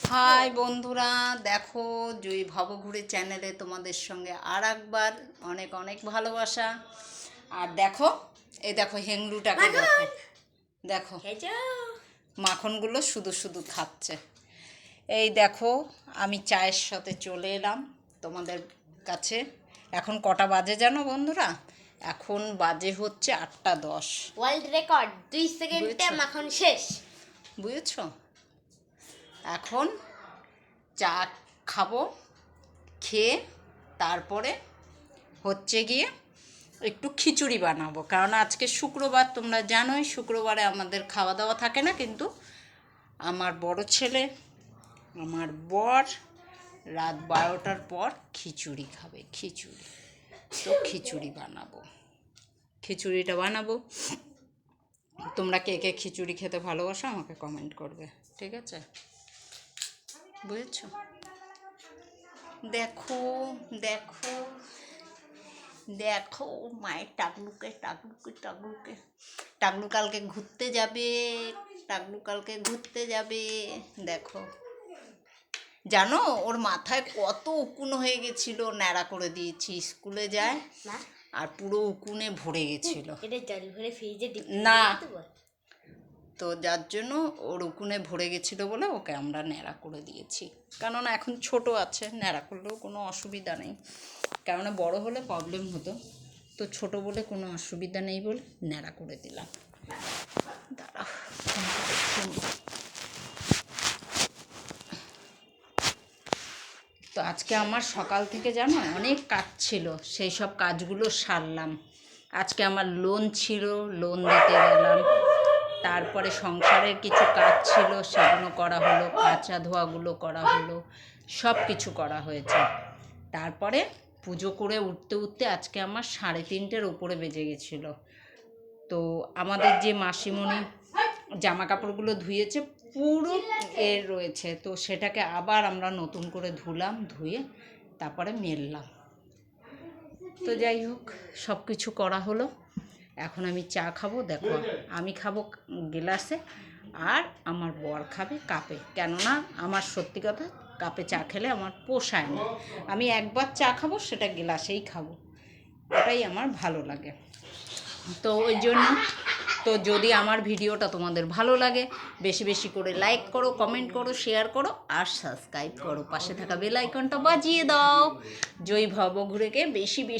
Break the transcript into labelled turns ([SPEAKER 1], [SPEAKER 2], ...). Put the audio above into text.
[SPEAKER 1] High বন্ধুরা, দেখো জয়ী ভবঘুরে চ্যানেলে তোমাদের সঙ্গে আর একবার অনেক অনেক ভালোবাসা। আর দেখো, এই দেখো হেংলুটাকে দেখো, দেখো মাখনগুলো শুধু শুধু খাচ্ছে। এই দেখো, আমি চায়ের সাথে চলে এলাম তোমাদের কাছে। এখন কটা বাজে জানো বন্ধুরা? এখন বাজে হচ্ছে 8:10।
[SPEAKER 2] ওয়ার্ল্ড রেকর্ড 2 সেকেন্ডে মাখন শেষ,
[SPEAKER 1] বুঝেছ? এখন চা খাবো, খেয়ে তারপরে হচ্ছে গিয়ে একটু খিচুড়ি বানাবো, কারণ আজকে শুক্রবার, তোমরা জানোই শুক্রবারে আমাদের খাওয়া দাওয়া থাকে না। কিন্তু আমার বড় ছেলে, আমার বর রাত 12টার পর খিচুড়ি খাবে, খিচুড়ি। তো খিচুড়ি বানাবো, খিচুড়িটা বানাবো। তোমরা কে কে খিচুড়ি খেতে ভালোবাসো আমাকে কমেন্ট করবে, ঠিক আছে? বুঝেছো? দেখো দেখো দেখো মায়ের টাকলুকে টাকলুকে টাকলুকে টাকলু কালকে ঘুরতে যাবে, টাকলু কালকে ঘুরতে যাবে। দেখো, জানো ওর মাথায় কত উকুন হয়ে গেছিল, ন্যাড়া করে দিয়েছি। স্কুলে যায় আর পুরো উকুনে ভরে গেছিল।
[SPEAKER 2] এটা জল ভরে ফ্রিজে
[SPEAKER 1] না, তো যার জন্য ওর উকুনে ভরে গেছিলো বলে ওকে আমরা ন্যাড়া করে দিয়েছি। কেননা এখন ছোট আছে, ন্যাড়া করলেও কোনো অসুবিধা নেই, কেননা বড় হলে প্রবলেম হতো। তো ছোট বলে কোনো অসুবিধা নেই বলে ন্যাড়া করে দিলাম। দাঁড়াও, তো আজকে আমার সকাল থেকে জানো অনেক কাজ ছিল, সেই সব কাজগুলো সারলাম। আজকে আমার লোন ছিল, লোন দিতে গেলাম। তারপরে সংসারের কিছু কাজ ছিল, সেগুলো করা হলো, কাঁচা ধোয়াগুলো করা হলো, সব কিছু করা হয়েছে। তারপরে পুজো করে উঠতে উঠতে আজকে আমার 3:30-এর উপরে বেজে গেছিলো। তো আমাদের যে মাসিমণি জামা কাপড়গুলো ধুয়েছে পুরো রয়েছে, তো সেটাকে আবার আমরা নতুন করে ধুলাম, ধুয়ে তারপরে মেললাম। তো যাই হোক, সব কিছু করা হলো। এখন আমি চা খাবো। দেখো, আমি খাবো গ্লাসে আর আমার বর খাবে কাপে। কেননা আমার সত্যি কথা, কাপে চা খেলে আমার পোষায় না। আমি একবার চা খাবো, সেটা গ্লাসেই খাবো, ওটাই আমার ভালো লাগে। তো ওই জন্য, তো যদি আমার ভিডিওটা তোমাদের ভালো লাগে, বেশি বেশি করে লাইক করো, কমেন্ট করো, শেয়ার করো আর সাবস্ক্রাইব করো। পাশে থাকা বেল আইকনটা বাজিয়ে দাও। জয়ী ভবঘুরেকে বেশি বেশি